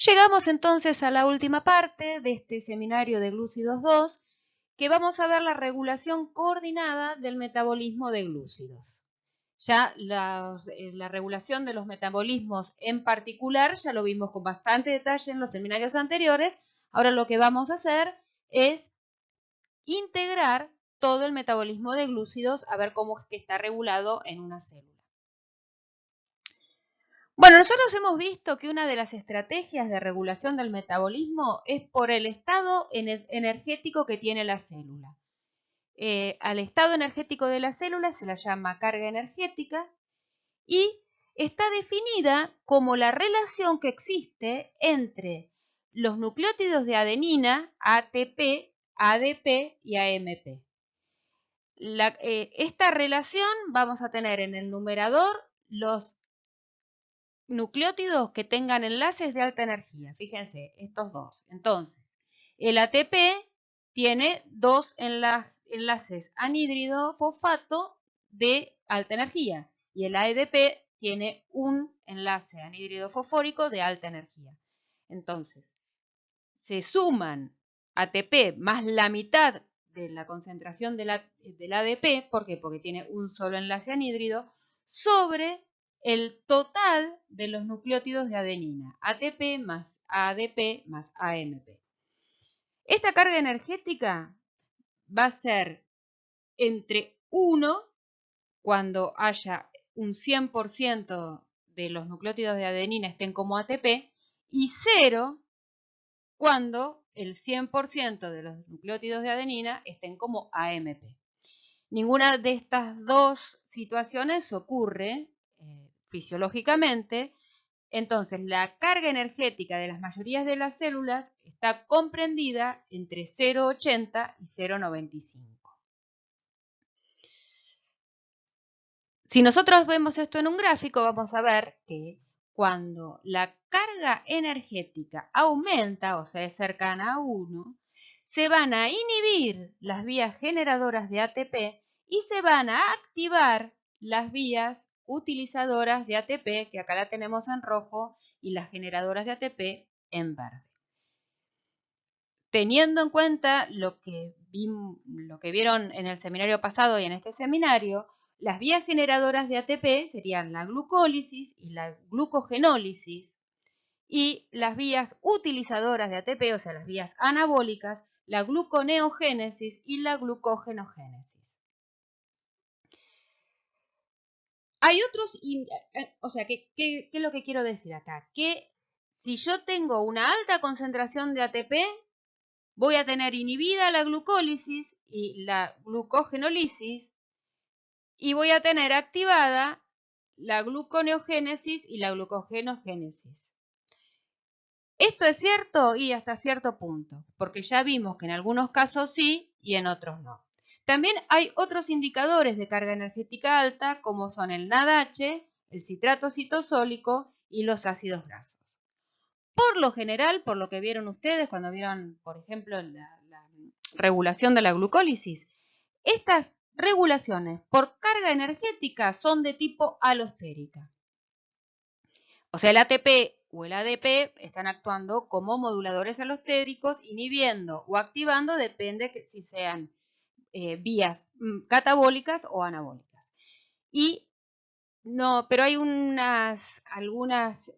Llegamos entonces a la última parte de este seminario de glúcidos 2, que vamos a ver la regulación coordinada del metabolismo de glúcidos. Ya la regulación de los metabolismos en particular ya lo vimos con bastante detalle en los seminarios anteriores. Ahora lo que vamos a hacer es integrar todo el metabolismo de glúcidos a ver cómo es que está regulado en una célula. Bueno, nosotros hemos visto que una de las estrategias de regulación del metabolismo es por el estado energético que tiene la célula. Al estado energético de la célula se la llama carga energética y está definida como la relación que existe entre los nucleótidos de adenina, ATP, ADP y AMP. Esta relación vamos a tener en el numerador los nucleótidos que tengan enlaces de alta energía. Fíjense, estos dos. Entonces, el ATP tiene dos enlaces anhídrido fosfato de alta energía y el ADP tiene un enlace anhídrido fosfórico de alta energía. Entonces, se suman ATP más la mitad de la concentración del ADP, ¿por qué? Porque tiene un solo enlace anhídrido, sobre el total de los nucleótidos de adenina, ATP más ADP más AMP. Esta carga energética va a ser entre 1, cuando haya un 100% de los nucleótidos de adenina estén como ATP, y 0, cuando el 100% de los nucleótidos de adenina estén como AMP. Ninguna de estas dos situaciones ocurre fisiológicamente. Entonces, la carga energética de las mayorías de las células está comprendida entre 0,80 y 0,95. Si nosotros vemos esto en un gráfico, vamos a ver que cuando la carga energética aumenta, o sea, es cercana a 1, se van a inhibir las vías generadoras de ATP y se van a activar las vías utilizadoras de ATP, que acá la tenemos en rojo, y las generadoras de ATP en verde. Teniendo en cuenta lo que vieron en el seminario pasado y en este seminario, las vías generadoras de ATP serían la glucólisis y la glucogenólisis, y las vías utilizadoras de ATP, o sea, las vías anabólicas, la gluconeogénesis y la glucogenogénesis. Hay otros, o sea, ¿qué es lo que quiero decir acá? Que si yo tengo una alta concentración de ATP, voy a tener inhibida la glucólisis y la glucogenólisis y voy a tener activada la gluconeogénesis y la glucogenogénesis. Esto es cierto y hasta cierto punto, porque ya vimos que en algunos casos sí y en otros no. También hay otros indicadores de carga energética alta, como son el NADH, el citrato citosólico y los ácidos grasos. Por lo general, por lo que vieron ustedes cuando vieron, por ejemplo, la regulación de la glucólisis, estas regulaciones por carga energética son de tipo alostérica. O sea, el ATP o el ADP están actuando como moduladores alostéricos, inhibiendo o activando, depende si sean vías catabólicas o anabólicas. Pero hay algunas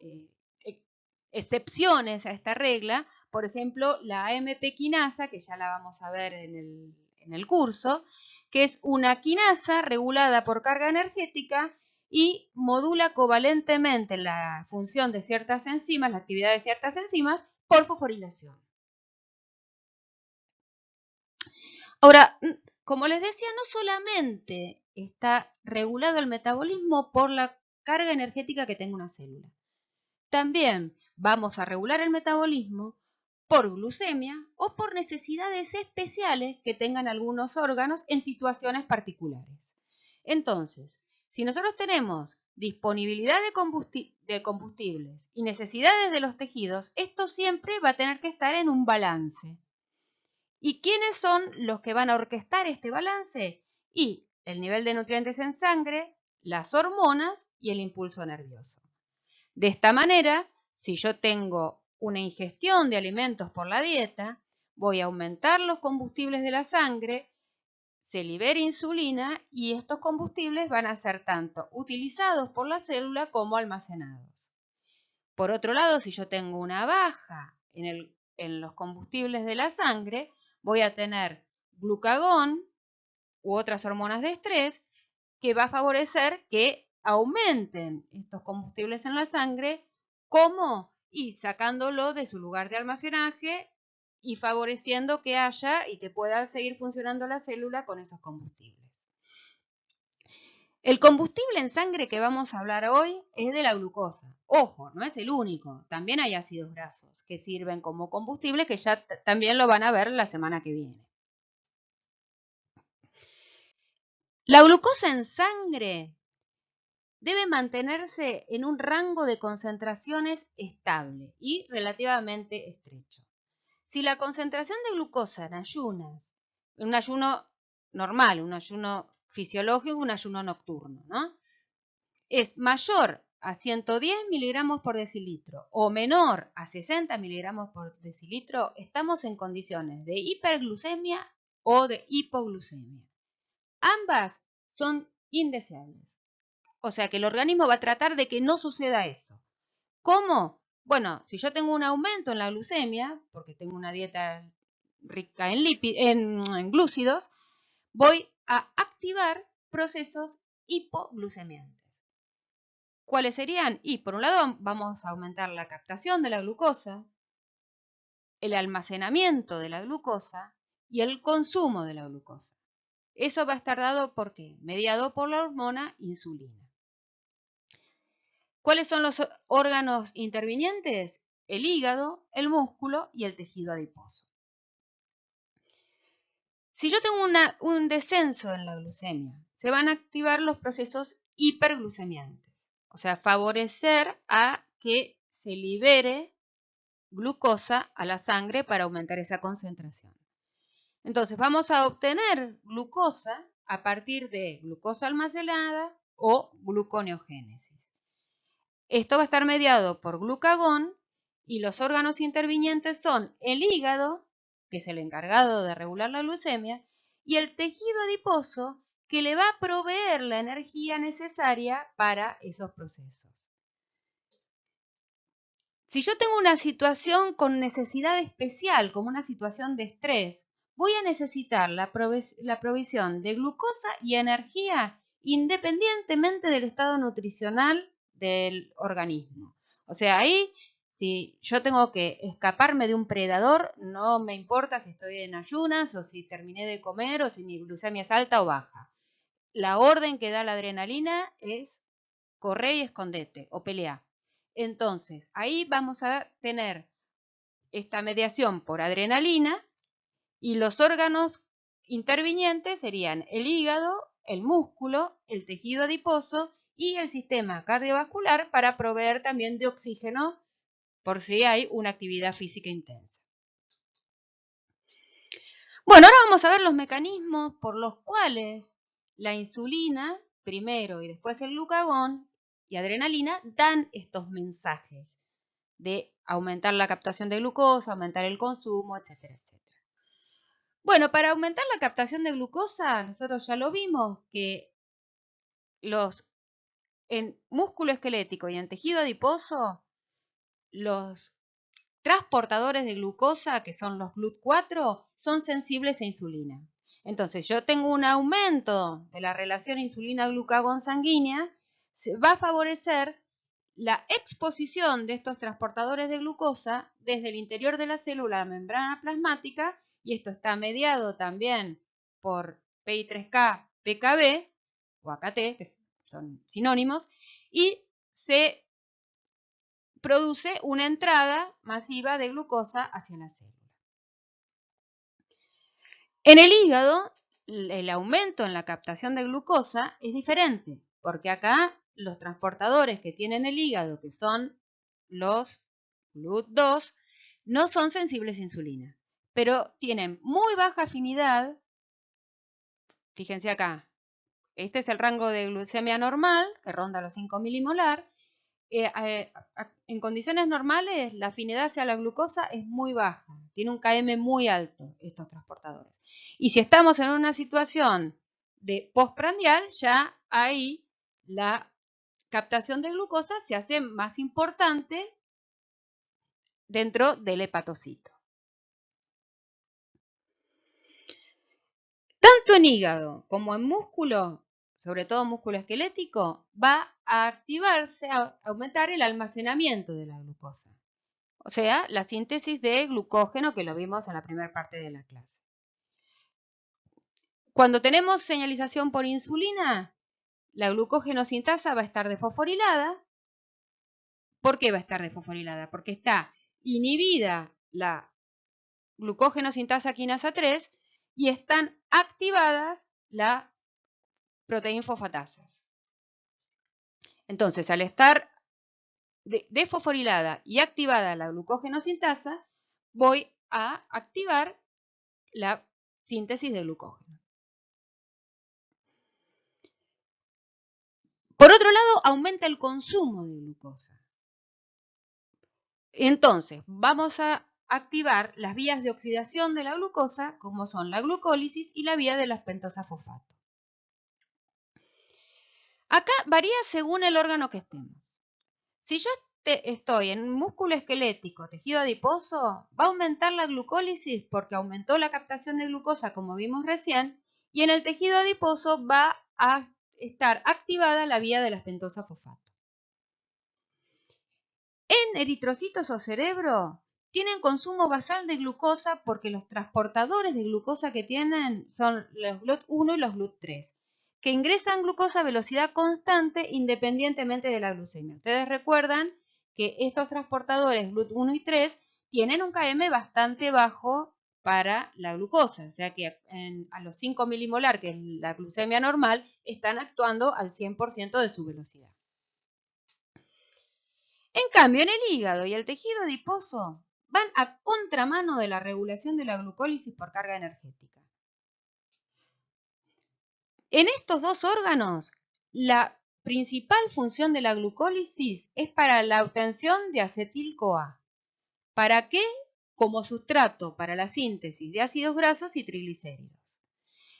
excepciones a esta regla. Por ejemplo, la AMP quinasa, que ya la vamos a ver en el curso, que es una quinasa regulada por carga energética y modula covalentemente la función de ciertas enzimas, la actividad de ciertas enzimas, por fosforilación. Ahora, como les decía, no solamente está regulado el metabolismo por la carga energética que tenga una célula. También vamos a regular el metabolismo por glucemia o por necesidades especiales que tengan algunos órganos en situaciones particulares. Entonces, si nosotros tenemos disponibilidad de combustibles y necesidades de los tejidos, esto siempre va a tener que estar en un balance. ¿Y quiénes son los que van a orquestar este balance? Y el nivel de nutrientes en sangre, las hormonas y el impulso nervioso. De esta manera, si yo tengo una ingestión de alimentos por la dieta, voy a aumentar los combustibles de la sangre, se libera insulina y estos combustibles van a ser tanto utilizados por la célula como almacenados. Por otro lado, si yo tengo una baja en los combustibles de la sangre, voy a tener glucagón u otras hormonas de estrés que va a favorecer que aumenten estos combustibles en la sangre. ¿Cómo? Y sacándolo de su lugar de almacenaje y favoreciendo que haya y que pueda seguir funcionando la célula con esos combustibles. El combustible en sangre que vamos a hablar hoy es de la glucosa. Ojo, no es el único. También hay ácidos grasos que sirven como combustible, que ya también lo van a ver la semana que viene. La glucosa en sangre debe mantenerse en un rango de concentraciones estable y relativamente estrecho. Si la concentración de glucosa en un ayuno normal, un ayuno fisiológico, un ayuno nocturno, ¿no?, es mayor a 110 miligramos por decilitro o menor a 60 miligramos por decilitro, estamos en condiciones de hiperglucemia o de hipoglucemia. Ambas son indeseables. O sea que el organismo va a tratar de que no suceda eso. ¿Cómo? Bueno, si yo tengo un aumento en la glucemia, porque tengo una dieta rica en glúcidos, voy a activar procesos hipoglucemiantes. ¿Cuáles serían? Y por un lado vamos a aumentar la captación de la glucosa, el almacenamiento de la glucosa y el consumo de la glucosa. Eso va a estar dado ¿por qué? Mediado por la hormona insulina. ¿Cuáles son los órganos intervinientes? El hígado, el músculo y el tejido adiposo. Si yo tengo un descenso en la glucemia, se van a activar los procesos hiperglucemiantes, o sea, favorecer a que se libere glucosa a la sangre para aumentar esa concentración. Entonces vamos a obtener glucosa a partir de glucosa almacenada o gluconeogénesis. Esto va a estar mediado por glucagón y los órganos intervinientes son el hígado, que es el encargado de regular la glucemia, y el tejido adiposo, que le va a proveer la energía necesaria para esos procesos. Si yo tengo una situación con necesidad especial, como una situación de estrés, voy a necesitar la provisión de glucosa y energía independientemente del estado nutricional del organismo. O sea, ahí, si yo tengo que escaparme de un predador, no me importa si estoy en ayunas o si terminé de comer o si mi glucemia es alta o baja. La orden que da la adrenalina es corre y escondete o pelea. Entonces, ahí vamos a tener esta mediación por adrenalina y los órganos intervinientes serían el hígado, el músculo, el tejido adiposo y el sistema cardiovascular para proveer también de oxígeno por si hay una actividad física intensa. Bueno, ahora vamos a ver los mecanismos por los cuales la insulina, primero y después el glucagón y adrenalina, dan estos mensajes de aumentar la captación de glucosa, aumentar el consumo, etcétera, etcétera. Bueno, para aumentar la captación de glucosa, nosotros ya lo vimos que en músculo esquelético y en tejido adiposo, los transportadores de glucosa, que son los GLUT4, son sensibles a insulina. Entonces, yo tengo un aumento de la relación insulina-glucagón sanguínea, se va a favorecer la exposición de estos transportadores de glucosa desde el interior de la célula a la membrana plasmática, y esto está mediado también por PI3K, PKB o AKT, que son sinónimos, y se produce una entrada masiva de glucosa hacia la célula. En el hígado, el aumento en la captación de glucosa es diferente, porque acá los transportadores que tienen el hígado, que son los GLUT2, no son sensibles a insulina, pero tienen muy baja afinidad. Fíjense acá, este es el rango de glucemia normal, que ronda los 5 milimolar. en condiciones normales la afinidad hacia la glucosa es muy baja, tiene un km muy alto estos transportadores. Y si estamos en una situación de postprandial, ya ahí la captación de glucosa se hace más importante dentro del hepatocito. Tanto en hígado como en músculo, sobre todo músculo esquelético, va a activarse, a aumentar el almacenamiento de la glucosa. O sea, la síntesis de glucógeno que lo vimos en la primera parte de la clase. Cuando tenemos señalización por insulina, la glucógenosintasa va a estar desfosforilada. ¿Por qué va a estar desfosforilada? Porque está inhibida la glucógenosintasa quinasa 3 y están activadas las proteinfosfatasas. Entonces, al estar desfosforilada y activada la glucógenosintasa, voy a activar la síntesis de glucógeno. Por otro lado, aumenta el consumo de glucosa. Entonces, vamos a activar las vías de oxidación de la glucosa, como son la glucólisis y la vía de las pentosas fosfato. Acá varía según el órgano que estemos. Si yo estoy en músculo esquelético, tejido adiposo, va a aumentar la glucólisis porque aumentó la captación de glucosa, como vimos recién, y en el tejido adiposo va a estar activada la vía de las pentosas fosfato. En eritrocitos o cerebro tienen consumo basal de glucosa porque los transportadores de glucosa que tienen son los GLUT1 y los GLUT3, que ingresan glucosa a velocidad constante independientemente de la glucemia. Ustedes recuerdan que estos transportadores GLUT1 y 3 tienen un km bastante bajo para la glucosa, o sea que a los 5 milimolar, que es la glucemia normal, están actuando al 100% de su velocidad. En cambio, en el hígado y el tejido adiposo van a contramano de la regulación de la glucólisis por carga energética. En estos dos órganos, la principal función de la glucólisis es para la obtención de acetil-CoA. ¿Para qué? Como sustrato para la síntesis de ácidos grasos y triglicéridos.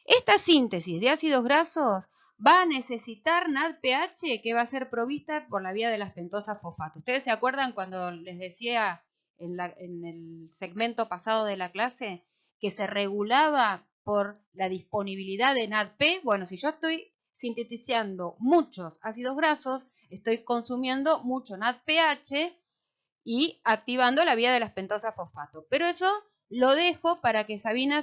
Esta síntesis de ácidos grasos va a necesitar NADPH que va a ser provista por la vía de las pentosas fosfato. ¿Ustedes se acuerdan cuando les decía en el segmento pasado de la clase que se regulaba por la disponibilidad de NADP? Bueno, si yo estoy sintetizando muchos ácidos grasos, estoy consumiendo mucho NADPH y activando la vía de las pentosas fosfato. Pero eso lo dejo para que Sabina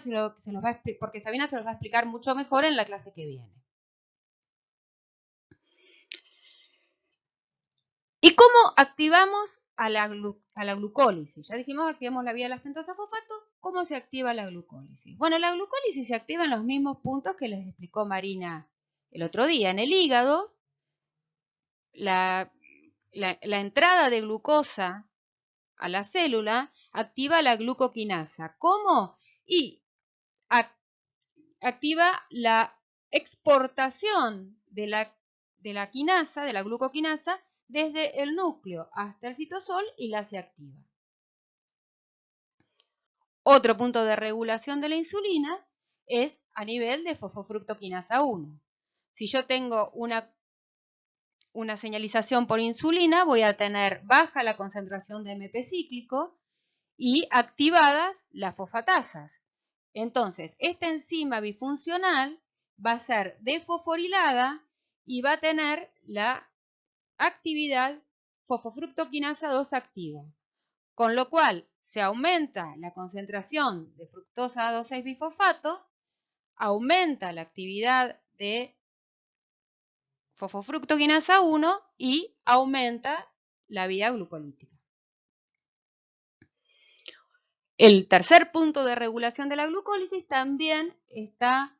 porque Sabina se los va a explicar mucho mejor en la clase que viene. ¿Y cómo activamos a la glucólisis? Ya dijimos que activamos la vía de las pentosas fosfato. ¿Cómo se activa la glucólisis? Bueno, la glucólisis se activa en los mismos puntos que les explicó Marina el otro día. En el hígado, la entrada de glucosa a la célula activa la glucoquinasa. ¿Cómo? Y activa la exportación de la quinasa, de la glucoquinasa, desde el núcleo hasta el citosol y la se activa. Otro punto de regulación de la insulina es a nivel de fosfofructoquinasa 1. Si yo tengo una señalización por insulina, voy a tener baja la concentración de AMP cíclico y activadas las fosfatasas. Entonces, esta enzima bifuncional va a ser desfosforilada y va a tener la actividad fosfofructoquinasa 2 activa, con lo cual se aumenta la concentración de fructosa 2,6-bifosfato, aumenta la actividad de fosfofructoquinasa 1 y aumenta la vía glucolítica. El tercer punto de regulación de la glucólisis también está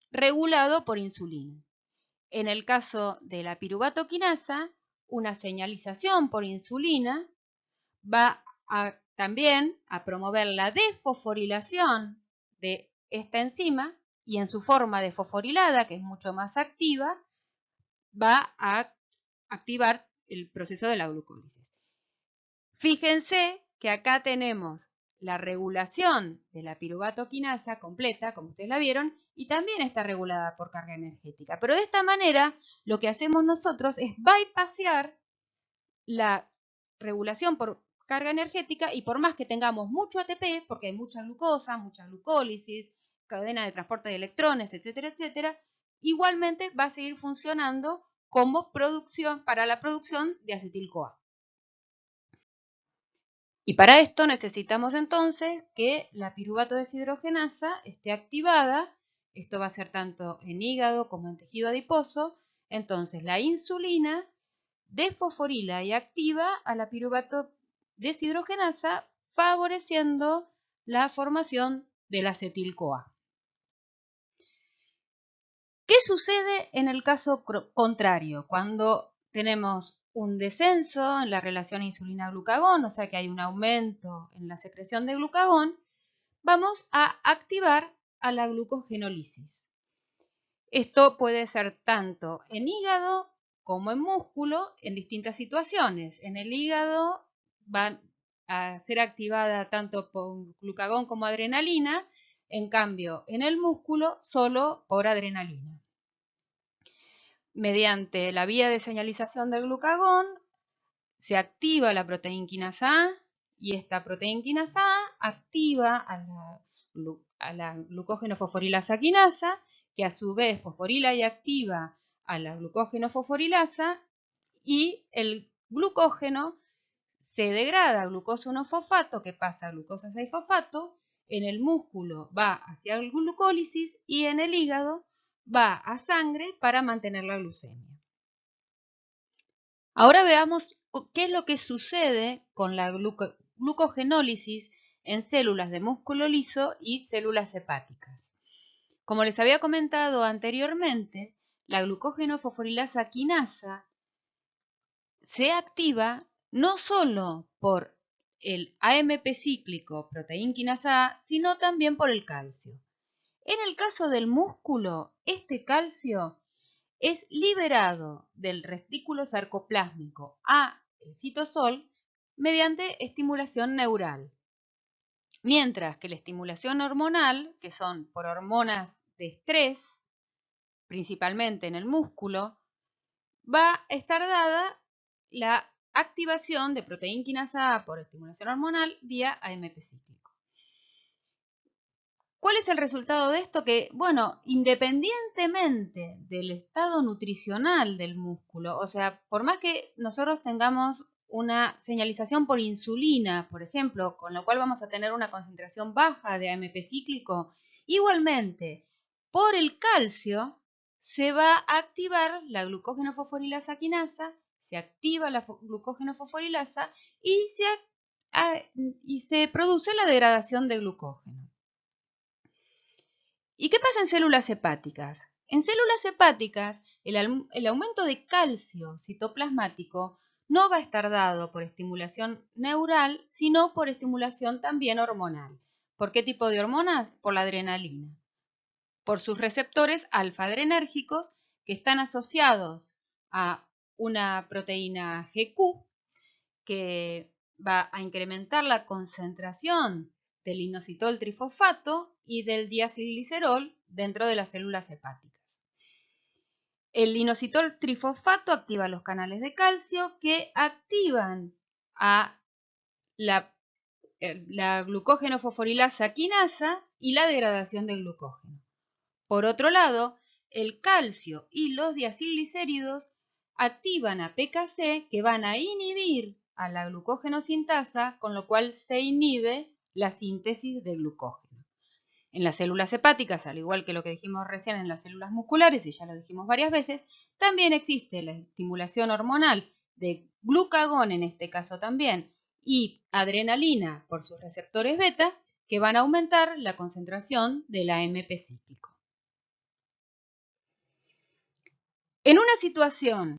regulado por insulina. En el caso de la piruvatoquinasa, una señalización por insulina va también a promover la desfosforilación de esta enzima y en su forma desfosforilada, que es mucho más activa, va a activar el proceso de la glucólisis. Fíjense que acá tenemos la regulación de la piruvato quinasa completa, como ustedes la vieron, y también está regulada por carga energética. Pero de esta manera, lo que hacemos nosotros es bypassear la regulación por carga energética, y por más que tengamos mucho ATP, porque hay mucha glucosa, mucha glucólisis, cadena de transporte de electrones, etcétera, etcétera, igualmente va a seguir funcionando como producción para la producción de acetil-CoA. Y para esto necesitamos entonces que la piruvato deshidrogenasa esté activada. Esto va a ser tanto en hígado como en tejido adiposo. Entonces la insulina desfosforila y activa a la piruvato deshidrogenasa, favoreciendo la formación del acetil-CoA. ¿Qué sucede en el caso contrario? Cuando tenemos un descenso en la relación insulina-glucagón, o sea que hay un aumento en la secreción de glucagón, vamos a activar a la glucogenólisis. Esto puede ser tanto en hígado como en músculo en distintas situaciones. En el hígado va a ser activada tanto por glucagón como adrenalina, en cambio en el músculo solo por adrenalina. Mediante la vía de señalización del glucagón se activa la proteína quinasa A, y esta proteína quinasa A activa a la glucógeno fosforilasa quinasa, que a su vez fosforila y activa a la glucógeno fosforilasa, y el glucógeno se degrada a glucosa 1-fosfato, que pasa a glucosa 6-fosfato, en el músculo va hacia la glucólisis y en el hígado va a sangre para mantener la glucemia. Ahora veamos qué es lo que sucede con la glucogenólisis en células de músculo liso y células hepáticas. Como les había comentado anteriormente, la glucógeno fosforilasa quinasa se activa no solo por el AMP cíclico proteína quinasa A, sino también por el calcio. En el caso del músculo, este calcio es liberado del restículo sarcoplásmico a el citosol mediante estimulación neural. Mientras que la estimulación hormonal, que son por hormonas de estrés, principalmente en el músculo, va a estar dada la activación de proteína quinasa A por estimulación hormonal vía AMP cíclico. ¿Cuál es el resultado de esto? Que, bueno, independientemente del estado nutricional del músculo, o sea, por más que nosotros tengamos una señalización por insulina, por ejemplo, con lo cual vamos a tener una concentración baja de AMP cíclico, igualmente, por el calcio se va a activar la glucógeno fosforilasa quinasa, se activa la glucógeno fosforilasa y se produce la degradación de glucógeno. ¿Y qué pasa en células hepáticas? En células hepáticas, el aumento de calcio citoplasmático no va a estar dado por estimulación neural, sino por estimulación también hormonal. ¿Por qué tipo de hormonas? Por la adrenalina. Por sus receptores alfa-adrenérgicos, que están asociados a una proteína GQ, que va a incrementar la concentración del inositol trifosfato y del diacilglicerol dentro de las células hepáticas. El inositol trifosfato activa los canales de calcio que activan a la glucógeno fosforilasa quinasa y la degradación del glucógeno. Por otro lado, el calcio y los diacilglicéridos activan a PKC, que van a inhibir a la glucógeno sintasa, con lo cual se inhibe la síntesis de glucógeno. En las células hepáticas, al igual que lo que dijimos recién en las células musculares, y ya lo dijimos varias veces, también existe la estimulación hormonal de glucagón, en este caso también, y adrenalina por sus receptores beta, que van a aumentar la concentración del AMP cíclico. En una situación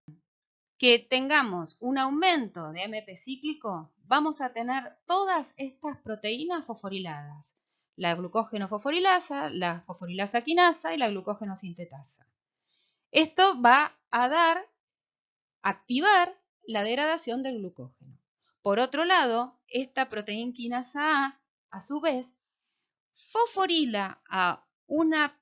que tengamos un aumento de AMP cíclico, vamos a tener todas estas proteínas fosforiladas: la glucógeno fosforilasa, la fosforilasa quinasa y la glucógeno sintetasa. Esto va a activar la degradación del glucógeno. Por otro lado, esta proteína quinasa a su vez, fosforila a una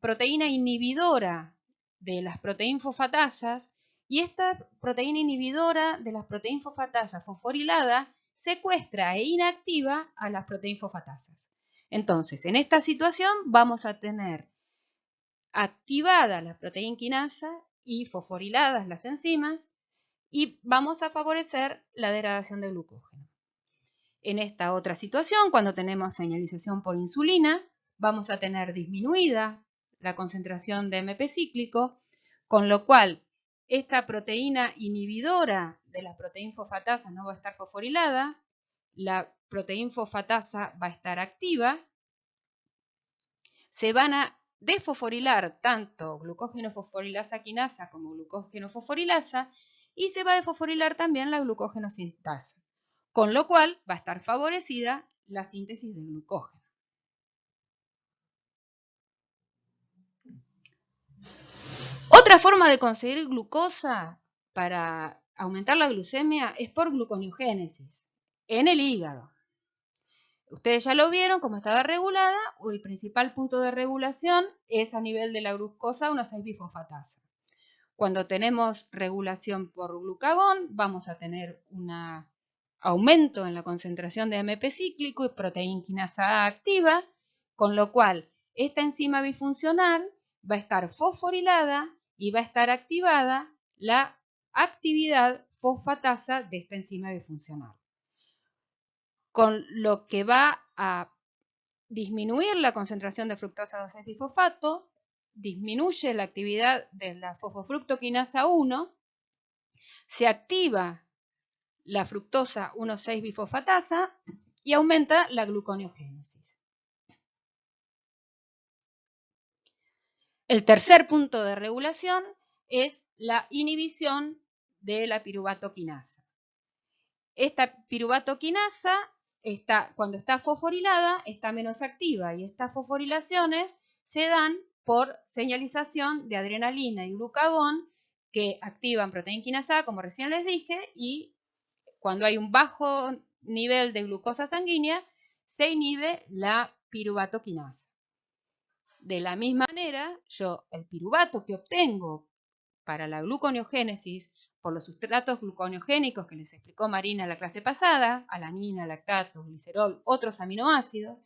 proteína inhibidora de las proteínfosfatasas, y esta proteína inhibidora de las proteínfosfatasas fosforilada secuestra e inactiva a las proteínfosfatasas. Entonces, en esta situación vamos a tener activada la proteína quinasa y fosforiladas las enzimas, y vamos a favorecer la degradación del glucógeno. En esta otra situación, cuando tenemos señalización por insulina, vamos a tener disminuida la concentración de AMP cíclico, con lo cual esta proteína inhibidora de la proteína fosfatasa no va a estar fosforilada, la proteína fosfatasa va a estar activa, se van a desfosforilar tanto glucógeno fosforilasa quinasa como glucógeno fosforilasa, y se va a desfosforilar también la glucógeno sintasa, con lo cual va a estar favorecida la síntesis de glucógeno. Otra forma de conseguir glucosa para aumentar la glucemia es por gluconeogénesis en el hígado. Ustedes ya lo vieron, como estaba regulada, el principal punto de regulación es a nivel de la glucosa 1,6-bifosfatasa. Cuando tenemos regulación por glucagón, vamos a tener un aumento en la concentración de AMP cíclico y proteína quinasa A activa, con lo cual esta enzima bifuncional va a estar fosforilada y va a estar activada la actividad fosfatasa de esta enzima bifuncional, con lo que va a disminuir la concentración de fructosa 2,6-bifosfato, disminuye la actividad de la fosfofructoquinasa 1, se activa la fructosa 1,6-bifosfatasa y aumenta la gluconeogénesis. El tercer punto de regulación es la inhibición de la piruvatoquinasa. Esta piruvatoquinasa cuando está fosforilada está menos activa, y estas fosforilaciones se dan por señalización de adrenalina y glucagón, que activan proteína quinasa A, como recién les dije, y cuando hay un bajo nivel de glucosa sanguínea se inhibe la piruvatoquinasa. De la misma manera, yo el piruvato que obtengo para la gluconeogénesis por los sustratos gluconeogénicos que les explicó Marina en la clase pasada, alanina, lactato, glicerol, otros aminoácidos,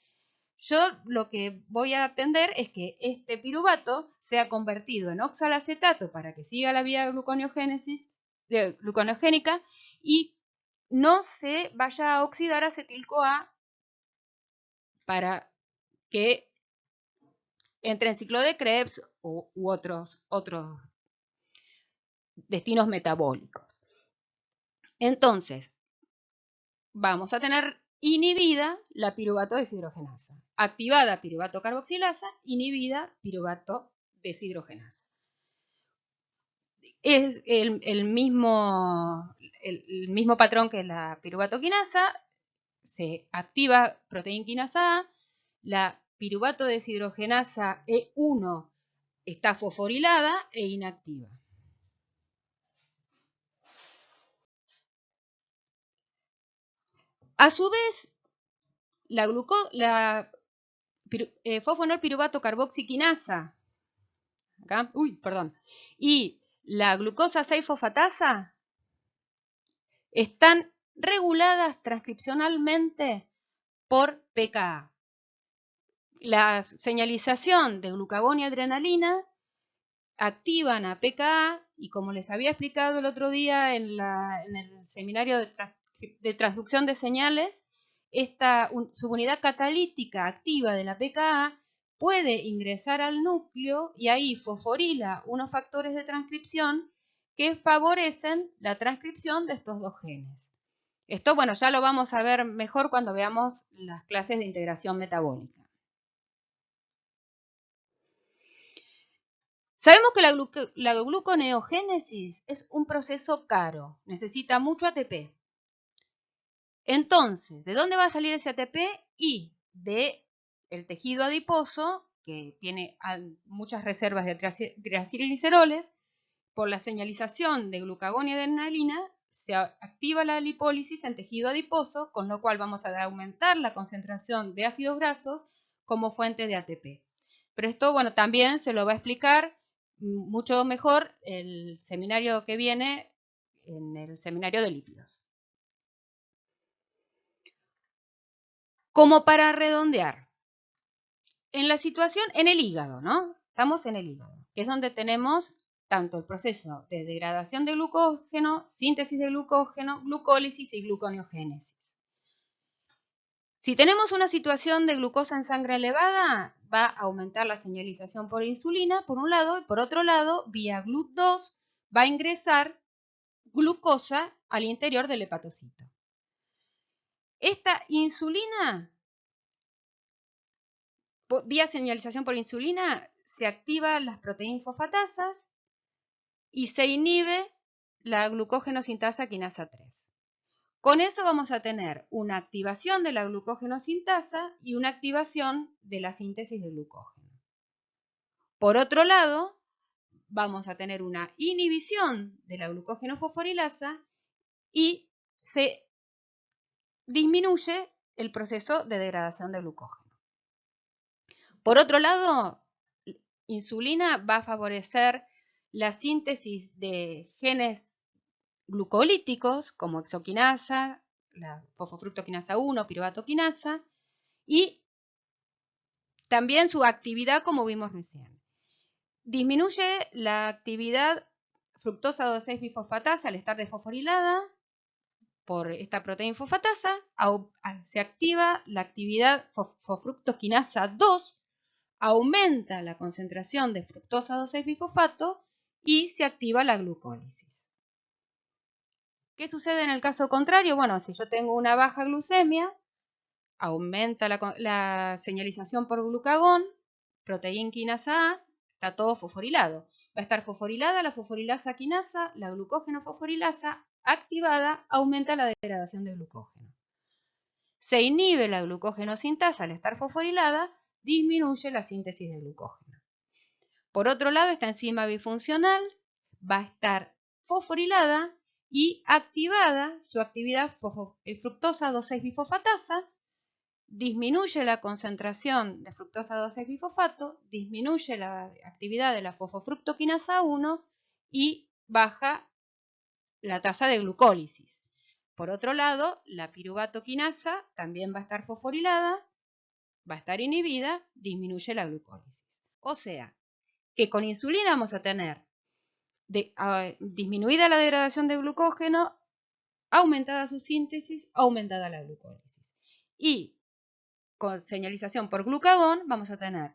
yo lo que voy a atender es que este piruvato sea convertido en oxalacetato para que siga la vía gluconeogénica y no se vaya a oxidar acetil-CoA para que entre en ciclo de Krebs u otros destinos metabólicos. Entonces, vamos a tener inhibida la piruvato deshidrogenasa, activada piruvato carboxilasa, inhibida piruvato deshidrogenasa. Es el mismo patrón que la piruvatoquinasa, se activa proteína quinasa A, la piruvato deshidrogenasa E1 está fosforilada e inactiva. A su vez, la fosfonol piruvato carboxiquinasa y la glucosa 6-fosfatasa están reguladas transcripcionalmente por pKa. La señalización de glucagón y adrenalina activan a pKa, y como les había explicado el otro día en el seminario de transducción de señales, esta subunidad catalítica activa de la pKa puede ingresar al núcleo y ahí fosforila unos factores de transcripción que favorecen la transcripción de estos dos genes. Esto, bueno, ya lo vamos a ver mejor cuando veamos las clases de integración metabólica. Sabemos que la gluconeogénesis es un proceso caro, necesita mucho ATP. Entonces, ¿de dónde va a salir ese ATP? Y del tejido adiposo, que tiene muchas reservas de triacilgliceroles, por la señalización de glucagón y adrenalina, se activa la lipólisis en tejido adiposo, con lo cual vamos a aumentar la concentración de ácidos grasos como fuente de ATP. Pero esto, bueno, también se lo va a explicar mucho mejor el seminario que viene, en el seminario de lípidos. Como para redondear, en la situación, en el hígado, ¿no? Estamos en el hígado, que es donde tenemos tanto el proceso de degradación de glucógeno, síntesis de glucógeno, glucólisis y gluconeogénesis. Si tenemos una situación de glucosa en sangre elevada, va a aumentar la señalización por insulina, por un lado, y por otro lado, vía GLUT2, va a ingresar glucosa al interior del hepatocito. Esta insulina, vía señalización por insulina, se activan las proteínfosfatasas y se inhibe la glucógeno sintasa quinasa 3. Con eso vamos a tener una activación de la glucógeno sintasa y una activación de la síntesis de glucógeno. Por otro lado, vamos a tener una inhibición de la glucógeno fosforilasa y se disminuye el proceso de degradación de glucógeno. Por otro lado, insulina va a favorecer la síntesis de genes glucolíticos como exoquinasa, la fosfofructoquinasa 1, piruvato quinasa, y también su actividad como vimos recién. Disminuye la actividad fructosa 2,6-bifosfatasa al estar desfosforilada por esta proteína fosfatasa, se activa la actividad fosfructoquinasa 2, aumenta la concentración de fructosa 2,6-bifosfato y se activa la glucólisis. ¿Qué sucede en el caso contrario? Bueno, si yo tengo una baja glucemia, aumenta la señalización por glucagón, proteína quinasa A, está todo fosforilado. Va a estar fosforilada la fosforilasa quinasa, la glucógeno fosforilasa activada, aumenta la degradación de glucógeno. Se inhibe la glucógeno sintasa al estar fosforilada, disminuye la síntesis de glucógeno. Por otro lado, esta enzima bifuncional va a estar fosforilada y activada su actividad fructosa 2,6-bifosfatasa, disminuye la concentración de fructosa 2,6-bifosfato, disminuye la actividad de la fosfofructoquinasa 1 y baja la tasa de glucólisis. Por otro lado, la piruvatoquinasa también va a estar fosforilada, va a estar inhibida, disminuye la glucólisis. O sea, que con insulina vamos a tener disminuida la degradación de glucógeno, aumentada su síntesis, aumentada la glucólisis. Y con señalización por glucagón vamos a tener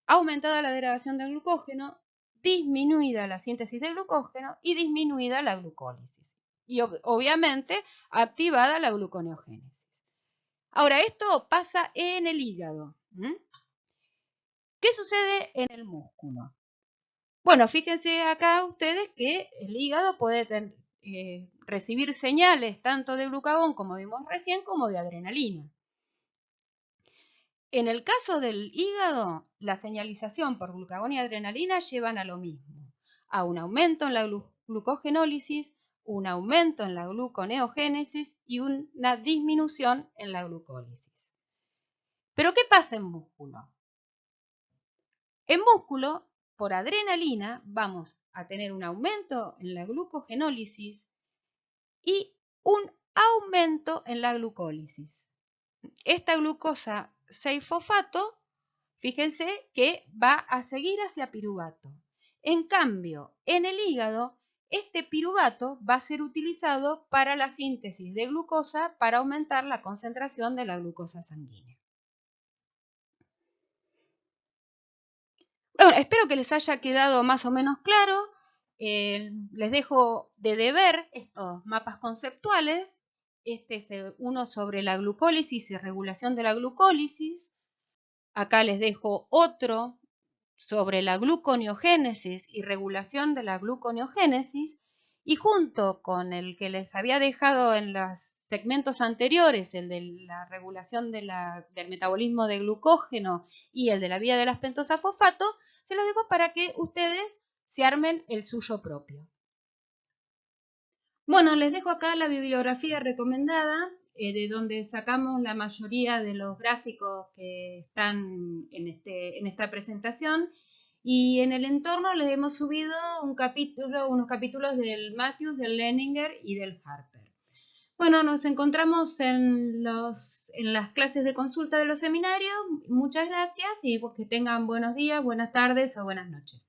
aumentada la degradación de glucógeno, disminuida la síntesis de glucógeno y disminuida la glucólisis. Y obviamente activada la gluconeogénesis. Ahora, esto pasa en el hígado. ¿Qué sucede en el músculo? Bueno, fíjense acá ustedes que el hígado puede recibir señales tanto de glucagón, como vimos recién, como de adrenalina. En el caso del hígado, la señalización por glucagón y adrenalina llevan a lo mismo, a un aumento en la glucogenólisis, un aumento en la gluconeogénesis y una disminución en la glucólisis. ¿Pero qué pasa en músculo? En músculo, por adrenalina, vamos a tener un aumento en la glucogenólisis y un aumento en la glucólisis. Esta glucosa 6-fosfato, fíjense que va a seguir hacia piruvato. En cambio, en el hígado, este piruvato va a ser utilizado para la síntesis de glucosa para aumentar la concentración de la glucosa sanguínea. Bueno, espero que les haya quedado más o menos claro. Les dejo de deber estos mapas conceptuales. Este es uno sobre la glucólisis y regulación de la glucólisis. Acá les dejo otro sobre la gluconeogénesis y regulación de la gluconeogénesis. Y junto con el que les había dejado en los segmentos anteriores, el de la regulación del metabolismo de glucógeno y el de la vía de las pentosas fosfato, se los dejo para que ustedes se armen el suyo propio. Bueno, les dejo acá la bibliografía recomendada, de donde sacamos la mayoría de los gráficos que están en esta presentación. Y en el entorno les hemos subido unos capítulos del Matthews, del Leninger y del Harper. Bueno, nos encontramos en las clases de consulta de los seminarios. Muchas gracias y que tengan buenos días, buenas tardes o buenas noches.